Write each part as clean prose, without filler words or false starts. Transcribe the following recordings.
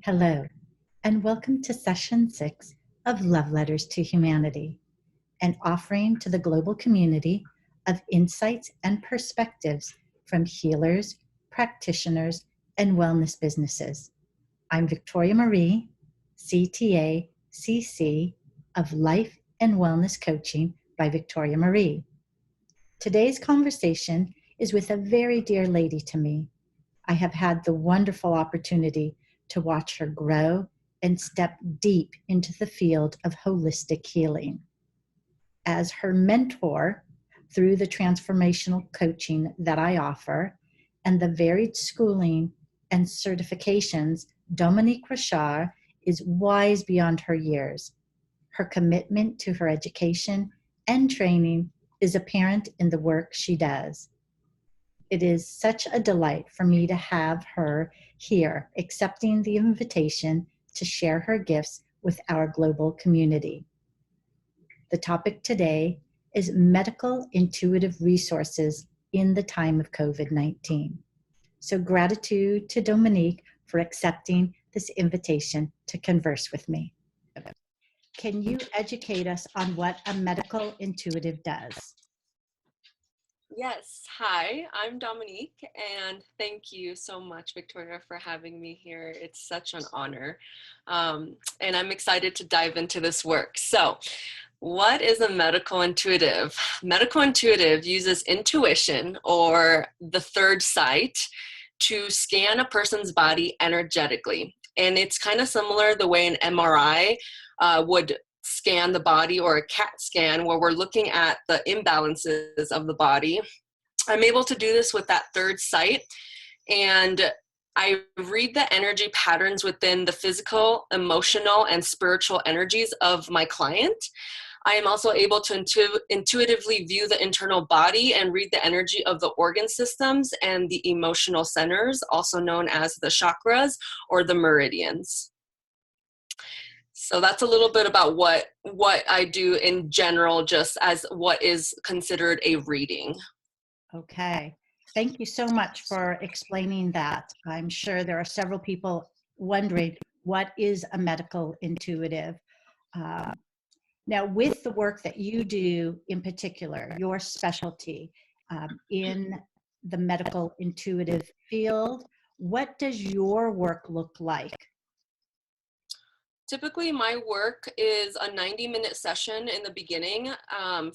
Hello, and welcome to Session 6 of Love Letters to Humanity, an offering to the global community of insights and perspectives from healers, practitioners, and wellness businesses. I'm Victoria Marie, CTA, CC of Life and Wellness Coaching by Victoria Marie. Today's conversation is with a very dear lady to me. I have had the wonderful opportunity to watch her grow and step deep into the field of holistic healing. As her mentor through the transformational coaching that I offer and the varied schooling and certifications, Dominique Rochart is wise beyond her years. Her commitment to her education and training is apparent in the work she does. It is such a delight for me to have her here, accepting the invitation to share her gifts with our global community. The topic today is medical intuitive resources in the time of COVID-19. So gratitude to Dominique for accepting this invitation to converse with me. Can you educate us on what a medical intuitive does? Yes, hi, I'm Dominique, and thank you so much, Victoria, for having me here. It's such an honor, and I'm excited to dive into this work. So, what is a medical intuitive? Medical intuitive uses intuition, or the third sight, to scan a person's body energetically. And it's kind of similar the way an MRI would scan the body, or a CAT scan, where we're looking at the imbalances of the body. I'm able to do this with that third sight, and I read the energy patterns within the physical, emotional, and spiritual energies of my client. I am also able to intuitively view the internal body and read the energy of the organ systems and the emotional centers, also known as the chakras or the meridians. So that's a little bit about what I do in general, just as what is considered a reading. Okay. Thank you so much for explaining that. I'm sure there are several people wondering, what is a medical intuitive? Now, with the work that you do in particular, your specialty in the medical intuitive field, what does your work look like? Typically, my work is a 90-minute session in the beginning.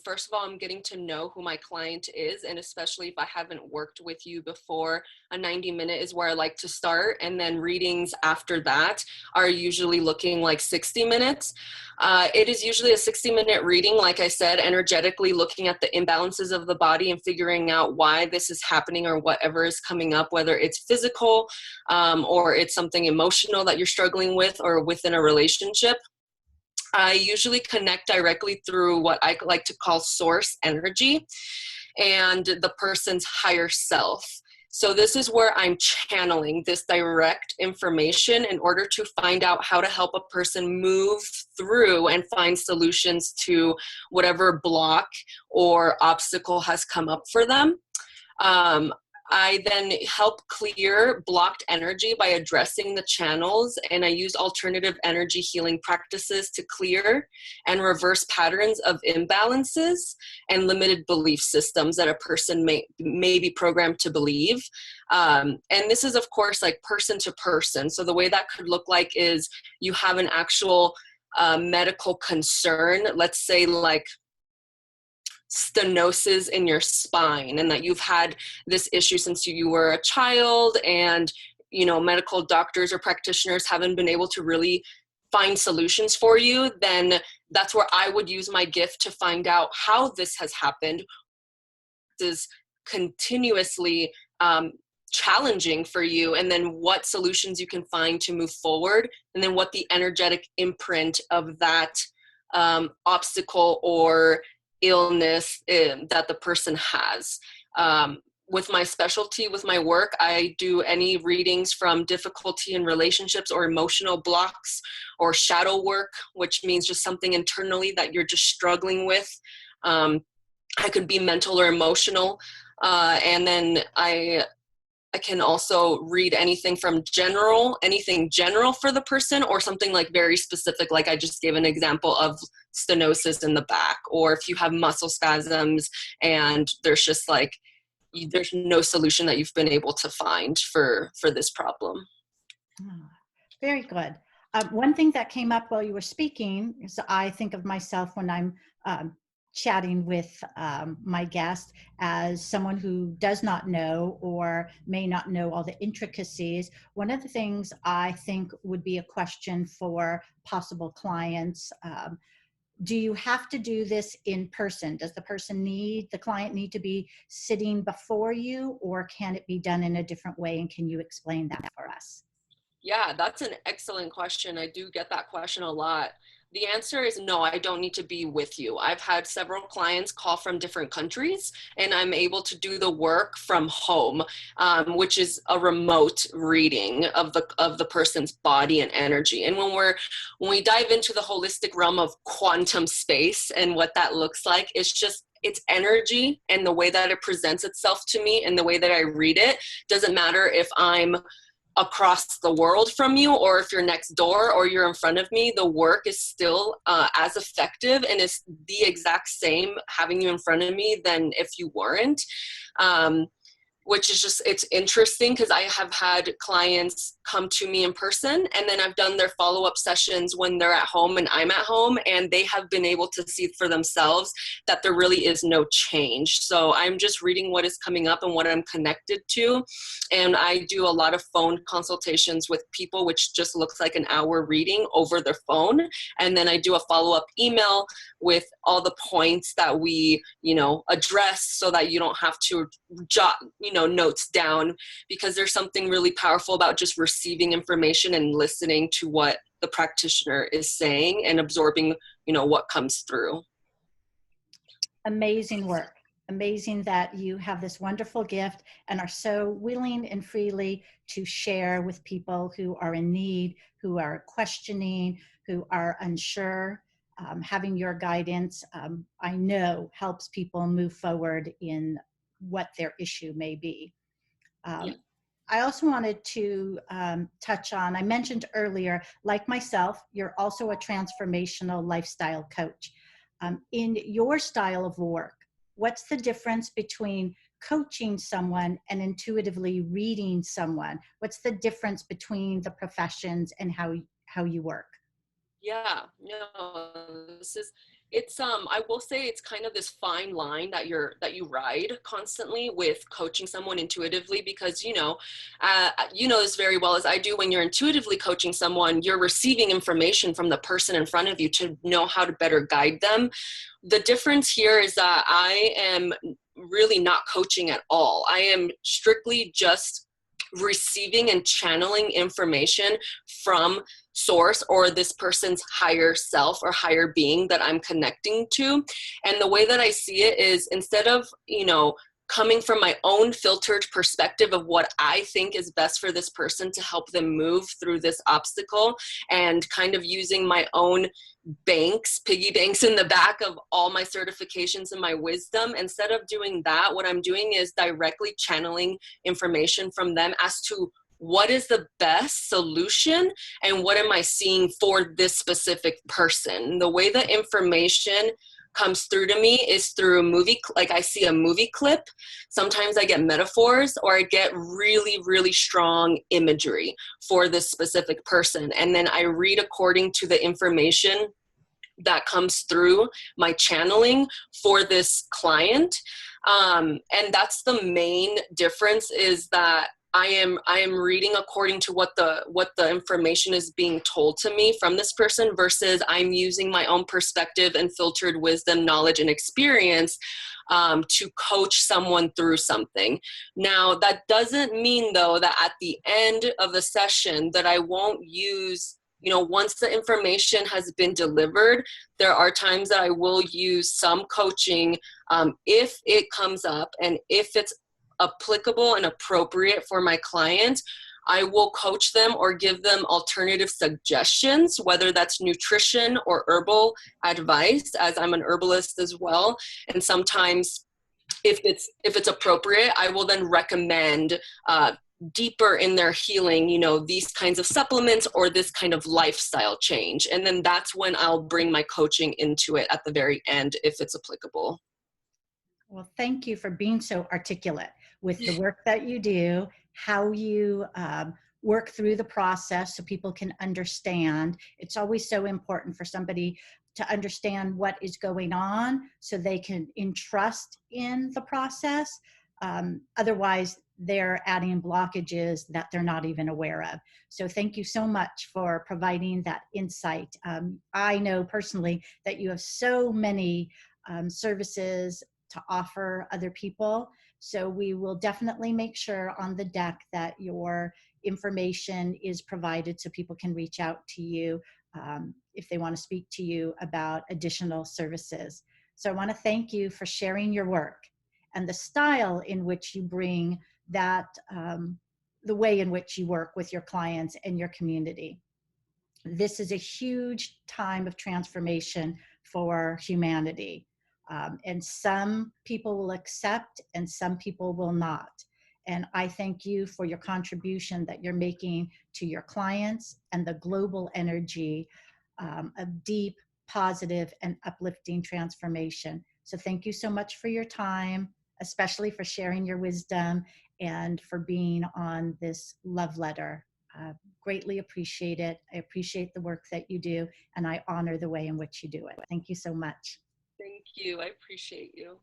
First of all, I'm getting to know who my client is, and especially if I haven't worked with you before, a 90-minute is where I like to start, and then readings after that are usually looking like 60 minutes. It is usually a 60-minute reading, like I said, energetically looking at the imbalances of the body and figuring out why this is happening or whatever is coming up, whether it's physical or it's something emotional that you're struggling with or within a relationship. I usually connect directly through what I like to call source energy and the person's higher self. So this is where I'm channeling this direct information in order to find out how to help a person move through and find solutions to whatever block or obstacle has come up for them. I then help clear blocked energy by addressing the channels, and I use alternative energy healing practices to clear and reverse patterns of imbalances and limited belief systems that a person may be programmed to believe. And this is, of course, like person to person. So the way that could look like is you have an actual medical concern, let's say like stenosis in your spine, and that you've had this issue since you were a child, and medical doctors or practitioners haven't been able to really find solutions for you, then that's where I would use my gift to find out how this has happened. This is continuously challenging for you, and then what solutions you can find to move forward, and then what the energetic imprint of that obstacle or illness that the person has. With my specialty, with my work, I do any readings from difficulty in relationships or emotional blocks or shadow work, which means just something internally that you're just struggling with. I could be mental or emotional. And then I I can also read anything general for the person, or something like very specific, like I just gave an example of stenosis in the back, or if you have muscle spasms and there's just like, there's no solution that you've been able to find for this problem. Oh, very good. One thing that came up while you were speaking is I think of myself when I'm chatting with my guest as someone who does not know or may not know all the intricacies. One of the things I think would be a question for possible clients, do you have to do this in person? Does the client need to be sitting before you, or can it be done in a different way? And can you explain that for us? Yeah, that's an excellent question. I do get that question a lot. The answer is no, I don't need to be with you. I've had several clients call from different countries, and I'm able to do the work from home, which is a remote reading of the person's body and energy. And when we dive into the holistic realm of quantum space and what that looks like, it's energy, and the way that it presents itself to me and the way that I read it doesn't matter if I'm across the world from you, or if you're next door or you're in front of me. The work is still as effective, and is the exact same having you in front of me than if you weren't. Which is just, it's interesting because I have had clients come to me in person, and then I've done their follow-up sessions when they're at home and I'm at home, and they have been able to see for themselves that there really is no change. So I'm just reading what is coming up and what I'm connected to. And I do a lot of phone consultations with people, which just looks like an hour reading over their phone. And then I do a follow-up email with all the points that we, address, so that you don't have to jot, notes down, because there's something really powerful about just receiving information and listening to what the practitioner is saying and absorbing, what comes through. Amazing work. Amazing that you have this wonderful gift and are so willing and freely to share with people who are in need, who are questioning, who are unsure. Having your guidance, I know, helps people move forward in what their issue may be. Yeah. I also wanted to touch on, I mentioned earlier, like myself, you're also a transformational lifestyle coach. In your style of work, what's the difference between coaching someone and intuitively reading someone? What's the difference between the professions and how you work? Yeah, no, I will say it's kind of this fine line that you ride constantly with coaching someone intuitively, because you know this very well as I do. When you're intuitively coaching someone, you're receiving information from the person in front of you to know how to better guide them. The difference here is that I am really not coaching at all. I am strictly just receiving and channeling information from source, or this person's higher self or higher being that I'm connecting to. And the way that I see it is, instead of, coming from my own filtered perspective of what I think is best for this person to help them move through this obstacle, and kind of using my own piggy banks in the back of all my certifications and my wisdom, instead of doing that, what I'm doing is directly channeling information from them as to what is the best solution and what am I seeing for this specific person. The way the information comes through to me is through a movie, like I see a movie clip. Sometimes I get metaphors, or I get really, really strong imagery for this specific person. And then I read according to the information that comes through my channeling for this client. And that's the main difference, is that I am reading according to what the information is being told to me from this person, versus I'm using my own perspective and filtered wisdom, knowledge, and experience to coach someone through something. Now, that doesn't mean, though, that at the end of the session that I won't use, once the information has been delivered, there are times that I will use some coaching if it comes up, and if it's applicable and appropriate for my client. I will coach them or give them alternative suggestions, whether that's nutrition or herbal advice, as I'm an herbalist as well. And sometimes if it's appropriate, I will then recommend deeper in their healing, you know, these kinds of supplements or this kind of lifestyle change. And then that's when I'll bring my coaching into it at the very end, if it's applicable. Well, thank you for being so articulate with the work that you do, how you work through the process so people can understand. It's always so important for somebody to understand what is going on so they can entrust in the process. Otherwise, they're adding blockages that they're not even aware of. So thank you so much for providing that insight. I know personally that you have so many services to offer other people. So we will definitely make sure on the deck that your information is provided so people can reach out to you if they want to speak to you about additional services. So I want to thank you for sharing your work and the style in which you bring that, the way in which you work with your clients and your community. This is a huge time of transformation for humanity. And some people will accept and some people will not. And I thank you for your contribution that you're making to your clients and the global energy of deep, positive, and uplifting transformation. So thank you so much for your time, especially for sharing your wisdom and for being on this love letter. Greatly appreciate it. I appreciate the work that you do, and I honor the way in which you do it. Thank you so much. Thank you. I appreciate you.